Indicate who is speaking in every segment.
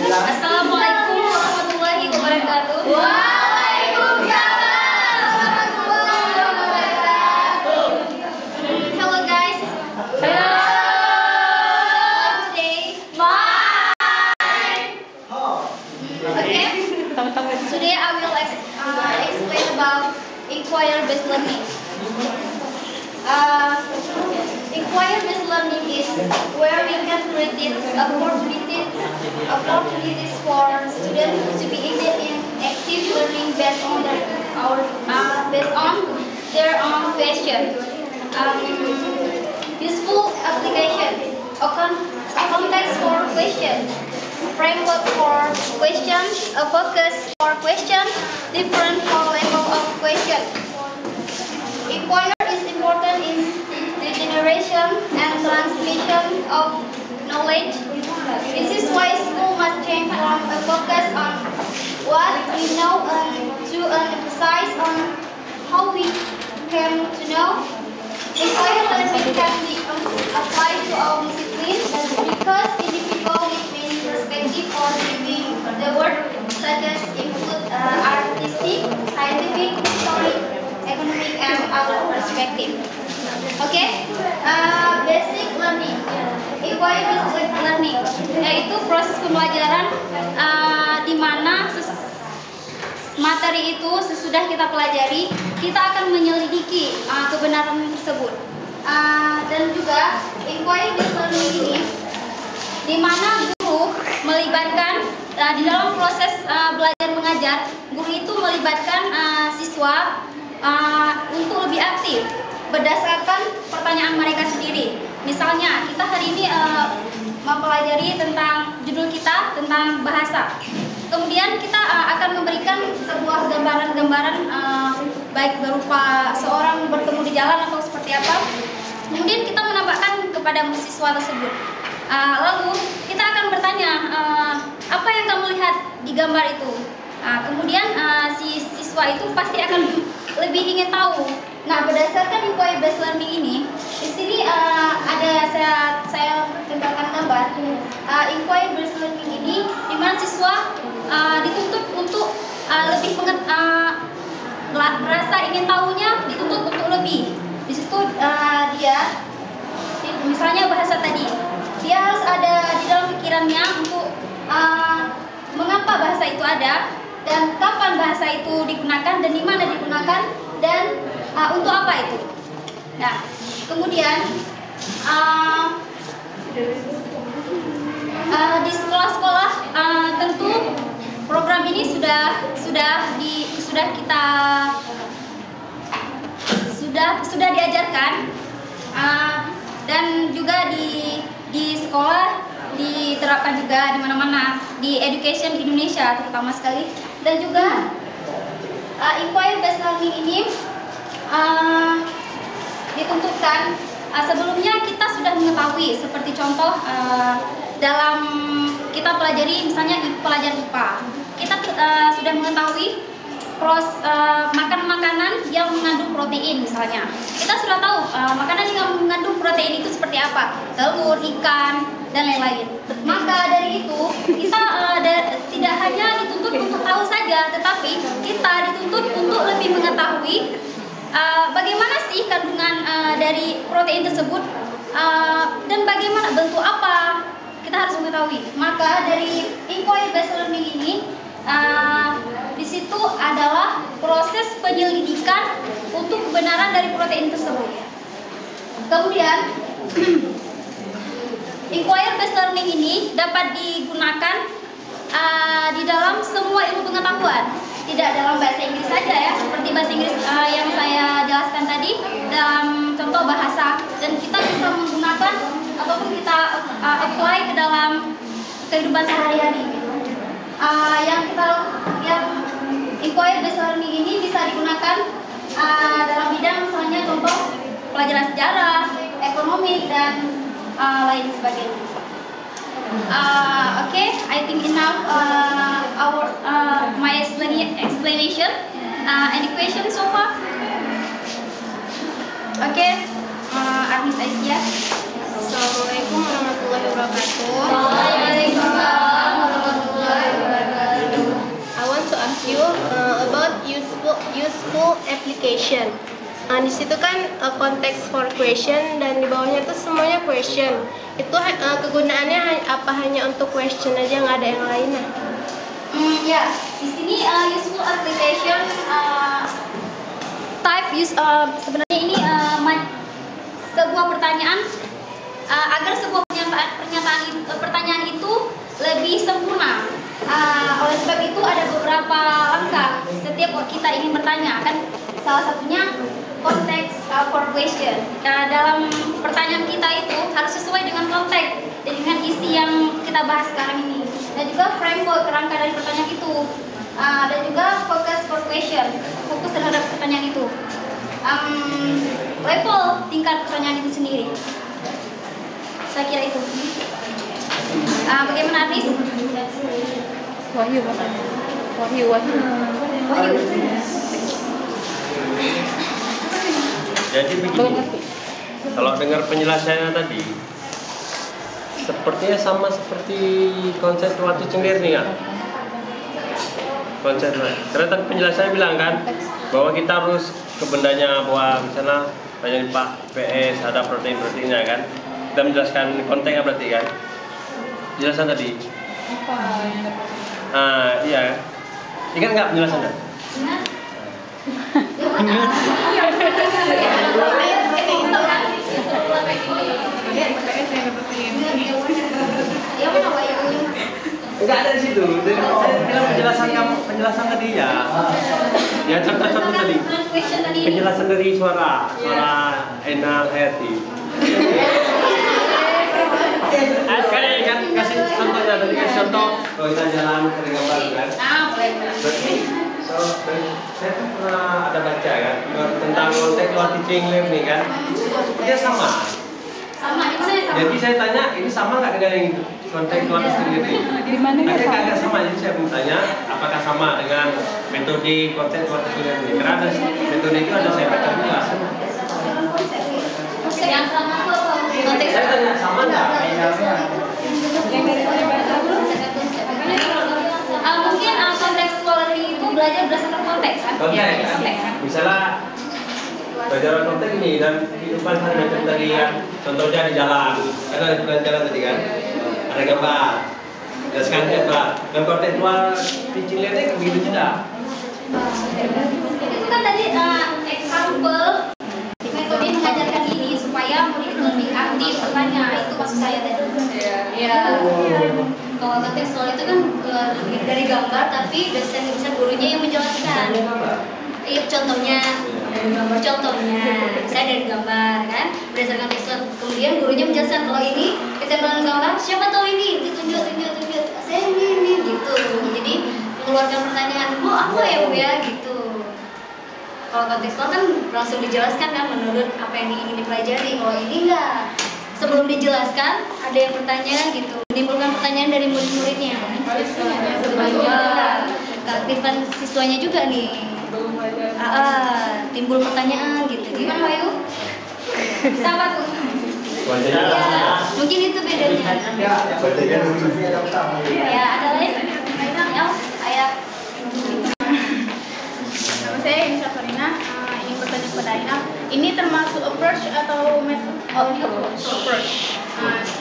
Speaker 1: Assalamualaikum warahmatullahi wabarakatuh. Waalaikumsalam warahmatullahi wabarakatuh. Hello guys. Hello. Today, okay. Today I will explain about inquiry-based learning. Inquiry-based learning is where we can create opportunities for students to be engaged in active learning based on their own question. Useful application, a context for question, framework for question, a focus for question, different for level of question. Inquiry is important in the generation and transmission of knowledge. This is why school must change from a focus on what we know to an emphasis on how we came to know. Inquiry learning can be applied to all disciplines because individual living perspective or giving the word such as include artistic, scientific, historic, economic, and other perspective. Okay, basic learning, inquiry-based learning, yaitu proses pembelajaran di mana materi itu sesudah kita pelajari, kita akan menyelidiki kebenaran tersebut. Dan juga inquiry-based learning ini, di mana guru melibatkan di dalam proses belajar mengajar, guru itu melibatkan siswa untuk lebih aktif berdasarkan pertanyaan mereka sendiri. Misalnya kita hari ini mempelajari tentang judul kita tentang bahasa. Kemudian kita akan memberikan sebuah gambaran-gambaran baik berupa seorang bertemu di jalan atau seperti apa. Kemudian kita menambahkan kepada siswa tersebut. Lalu kita akan bertanya, apa yang kamu lihat di gambar itu? Kemudian si siswa itu pasti akan lebih ingin tahu. Nah, berdasarkan inquiry-based learning ini, di sini ada saya tempelkan gambar. Inquiry-based learning ini, di mana siswa dituntut untuk lebih rasa ingin tahunya dituntut untuk lebih. Di situ dia, misalnya bahasa tadi, dia harus ada di dalam pikirannya untuk mengapa bahasa itu ada, dan kapan bahasa itu digunakan, dan di mana digunakan, dan untuk apa itu. Nah, kemudian di sekolah-sekolah tentu program ini sudah diajarkan, dan juga di sekolah diterapkan juga di mana-mana, di education di Indonesia terutama sekali. Dan juga inquiry-based learning ini dituntutkan sebelumnya kita sudah mengetahui, seperti contoh dalam kita pelajari misalnya pelajaran IPA, kita sudah mengetahui makan makanan yang mengandung protein. Misalnya kita sudah tahu makanan yang mengandung protein itu seperti apa, telur, ikan, dan lain-lain. Maka dari itu kita tidak hanya dituntut untuk tahu saja, tetapi kita dituntut untuk lebih mengetahui bagaimana sih kandungan dari protein tersebut, dan bagaimana bentuk apa, kita harus mengetahui. Maka dari inquiry-based learning ini, di situ adalah proses penyelidikan untuk kebenaran dari protein tersebut. Kemudian inquiry-based learning ini dapat digunakan di dalam semua ilmu pengetahuan, tidak dalam bahasa Inggris saja ya, seperti bahasa Inggris yang saya jelaskan tadi dalam contoh bahasa, dan kita bisa menggunakan ataupun kita apply ke dalam kehidupan sehari-hari. Yang inquiry-based learning ini bisa digunakan dalam bidang misalnya contoh pelajaran sejarah, ekonomi, dan lain sebagainya. Okay, I think enough my explanation. Any questions so far? Okay, Armis Aisyah.
Speaker 2: Assalamualaikum warahmatullahi wabarakatuh.
Speaker 1: Waalaikumsalam warahmatullahi
Speaker 2: application. Di situ kan konteks for question dan di bawahnya tuh semuanya question. Itu kegunaannya apa hanya untuk question aja, nggak ada yang lain?
Speaker 1: Ya, di sini useful application type sebenarnya ini sebuah pertanyaan agar sebuah pertanyaan itu lebih sempurna. Oleh sebab itu ada beberapa langkah setiap kita ingin bertanya, kan salah satunya konteks for question. Dalam pertanyaan kita itu harus sesuai dengan konteks dan dengan isi yang kita bahas sekarang ini, dan juga framework kerangka dari pertanyaan itu, dan juga focus for question, fokus terhadap pertanyaan itu, level tingkat pertanyaan itu sendiri. Saya kira itu. Bagaimana Arnis?
Speaker 3: Wahyu.
Speaker 4: Jadi begini, kalau dengar penjelasannya tadi, sepertinya sama seperti konsep teaching learning kan? Konsep karena tadi penjelasannya bilang kan bahwa kita harus ke bendanya, bahwa misalnya banyak Pak PS ada protein-proteinnya kan, kita menjelaskan konteksnya berarti kan, penjelasan tadi. Iya, ingat nggak penjelasannya? Enggak ada di situ. Saya bilang penjelasan tadi ya. Ya contoh tadi. Penjelasan dari suara Enal Hayati. Kan kasih contohnya tadi, kasih contoh kalau kita jalan ke gambar kan. Berarti saya kan pernah ada baca kan tentang konteks teaching learning kan, dia sama. Jadi saya tanya ini sama nggak dengan yang itu konteks teaching learning? Tapi agak sama, jadi saya bertanya apakah sama dengan metode konteks teaching learning? Karena ada metode itu ada saya baca juga. Saya tanya sama nggak?
Speaker 1: Mungkin contextual learning itu belajar berdasarkan konteks kan?
Speaker 4: Konteks. Misalnya belajar konteks ini dan kehidupan macam tadi kan, contohnya di jalan, ada di jalan tadi kan, ada gambar, ada scan gambar. Dan contextual teaching learning begitu juga.
Speaker 1: Itu kan tadi example metode mengajarkan ini supaya murid lebih aktif bertanya, itu maksud saya tadi. Iya. Kalau kontekstual itu kan dari gambar, tapi dosen gurunya yang menjelaskan. Iya, contohnya saya dari gambar kan, berdasarkan tekstual. Kemudian gurunya menjelaskan kalau ini kecenderungan gambar, siapa tahu ini ditunjuk, saya ini gitu. Jadi mengeluarkan pertanyaan, apa ya Bu ya gitu. Kalau kontekstual kan langsung dijelaskan kan menurut apa yang ingin dipelajari. Kalau ini enggak, sebelum dijelaskan ada yang bertanya gitu, menimbulkan pertanyaan dari murid-muridnya. Keaktifan siswanya juga nih. Timbul pertanyaan gitu. Gimana Wayu? Sama tuh. Ya, mungkin itu bedanya. Ya, ada lain? Ayah.
Speaker 2: Nama saya Inisa Farina, ingin bertanya kepada Aina, ini termasuk approach atau method? Approach.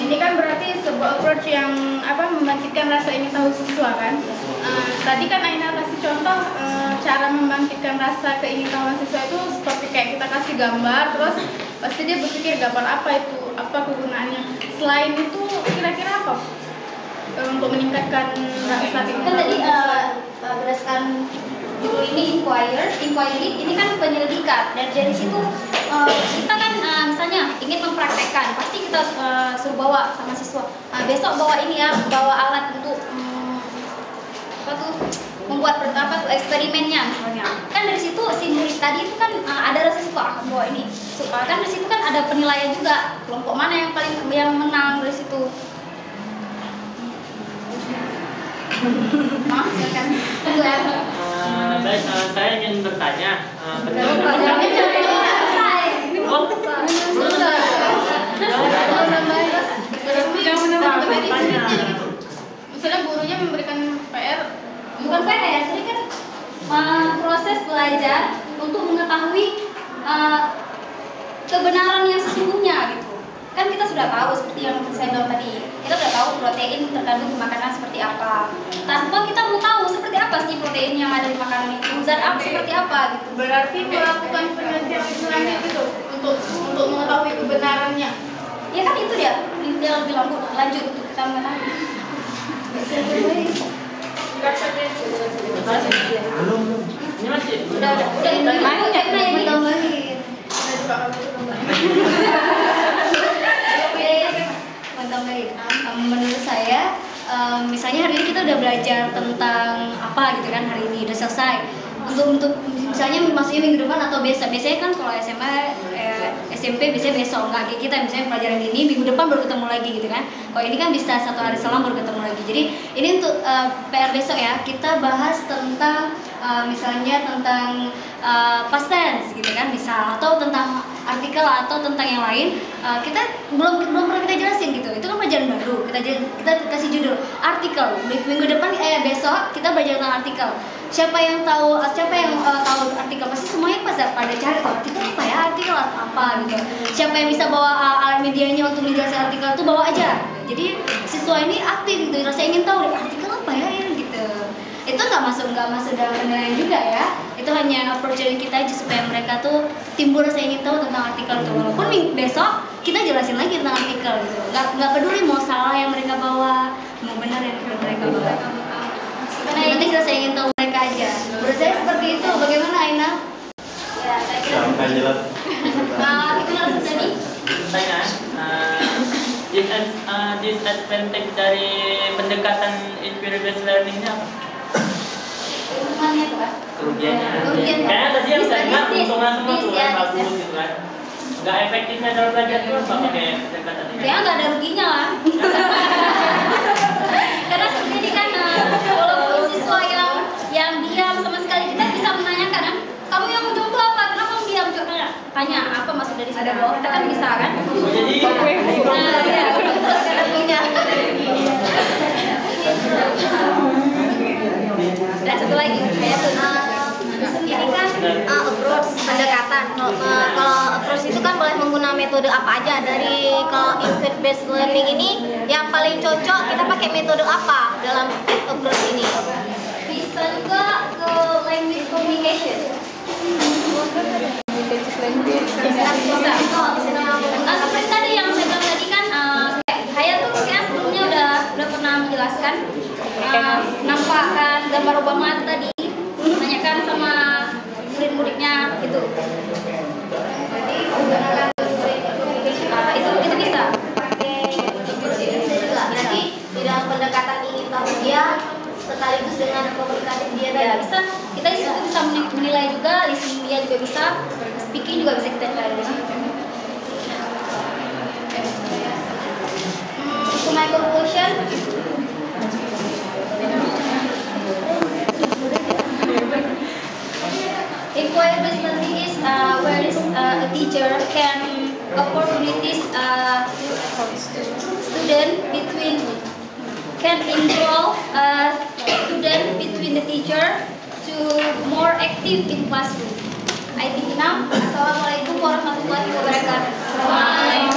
Speaker 2: Ini kan berarti sebuah approach yang membangkitkan rasa ingin tahu siswa kan. Tadi kan Aina kasih contoh cara membangkitkan rasa keingintahuan siswa itu seperti kayak kita kasih gambar, terus pasti dia berpikir gambar apa itu, apa kegunaannya. Selain itu kira-kira apa untuk meningkatkan rasa
Speaker 1: Kan tadi berdasarkan judul ini inquiry, ini kan penyelidikan, dan dari situ kita kan misalnya ingin mempraktekkan, pasti kita suruh bawa sama siswa. Besok bawa ini ya, bawa alat untuk membuat eksperimennya misalnya. Kan dari situ si murid tadi itu kan ada rasa suka akan bawa ini. Kan dari situ kan ada penilaian juga, kelompok mana yang menang dari situ. Maaf, silakan. Tunggu ya.
Speaker 5: Baik, saya ingin bertanya.
Speaker 2: Misalnya gurunya memberikan PR,
Speaker 1: Bukan PR, jadi kan proses belajar untuk mengetahui kebenaran yang sesungguhnya gitu. Kan kita sudah tahu seperti yang saya bilang tadi, kita sudah tahu protein terkandung di makanan seperti apa. Tanpa kita mau tahu seperti apa sih protein yang ada di makanan itu, zat apa seperti apa gitu.
Speaker 2: Berarti melakukan penelitian lanjut itu untuk mengetahui kebenarannya.
Speaker 1: Ya kan itu dia lebih lanjut untuk kita mengetahui.
Speaker 5: Ini masih.
Speaker 1: Udah ditambahin. Tambahin. Menurut saya, misalnya hari ini kita udah belajar tentang apa gitu kan, hari ini udah selesai. Untuk misalnya maksudnya minggu depan atau biasanya kan kalau SMA SMP biasanya besok, enggak kayak kita misalnya pelajaran ini minggu depan baru ketemu lagi gitu kan. Kalau ini kan bisa satu hari selang baru ketemu lagi. Jadi ini untuk PR besok ya, kita bahas tentang misalnya tentang past tense gitu kan, bisa atau tentang artikel atau tentang yang lain. Kita belum pernah kita jelasin gitu. Itu kan pelajaran baru. Kita kasih judul artikel. Minggu depan besok kita belajar tentang artikel. Siapa yang tahu artikel, pasti semuanya pada cari artikel apa ya, artikel apa gitu. Siapa yang bisa bawa alat medianya untuk menjelaskan artikel itu bawa aja. Jadi siswa ini aktif gitu, rasa ingin tahu artikel apa ya gitu. Itu nggak masuk dalam penilaian juga ya. Itu hanya approach dari kita aja supaya mereka tuh timbul rasa ingin tahu tentang artikel itu. Walaupun besok kita jelasin lagi tentang artikel gitu. Nggak peduli mau salah yang mereka bawa, mau benar yang mereka bawa. Karena yang penting rasa ingin tahu mereka aja. Menurut saya seperti itu. Bagaimana Aina? Ya, saya kira seperti itu. Itu langsung tadi.
Speaker 5: Pertanyaan, disadvantage dari pendekatan experience learning ini apa?
Speaker 1: Keuntungannya apa, Pak?
Speaker 5: Kerugiannya.
Speaker 1: Kerugian.
Speaker 5: Kayaknya tadi yang saya bilang keuntungan semua tuh kan
Speaker 1: Dis,
Speaker 5: bagus gitu kan. Nggak efektifnya dalam belajar itu apa pakai pendekatan ini?
Speaker 1: Ya nggak ada ruginya lah. Karena seperti ini kan, walaupun siswa yang diam sama sekali, kita bisa menanyakan kan, kamu yang mau jawab apa? Kenapa kamu diam? Coba tanya apa maksud dari ada bawah, kita kan bisa kan?
Speaker 5: Jadi
Speaker 1: Ya, terus ada punya. Dan satu lagi, kayak tuh. Ini kan approach pendekatan. Kalau approach itu kan boleh menggunakan metode apa aja. Dari kalau input based learning ini yang paling cocok kita pakai metode apa dalam approach ini? Bisa juga ke language communication. Seperti tadi yang saya bilang tadi kan, Haya tuh kayak sebelumnya udah pernah menjelaskan, nampakkan gambar Obama tadi, menanyakan sama murid-muridnya gitu. Jadi menggunakan itu bisa. Nanti di dalam pendekatan ingin tahu dia sekaligus dengan komunikatif dia tadi. Ya, bisa. Kita di situ bisa menilai juga, listening dia juga bisa, speaking juga bisa kita nilai di situ. To my conclusion, inquiry-based learning is where a teacher can opportunities can involve student between the teacher to more active in classroom. I think now. Assalamualaikum warahmatullahi wabarakatuh.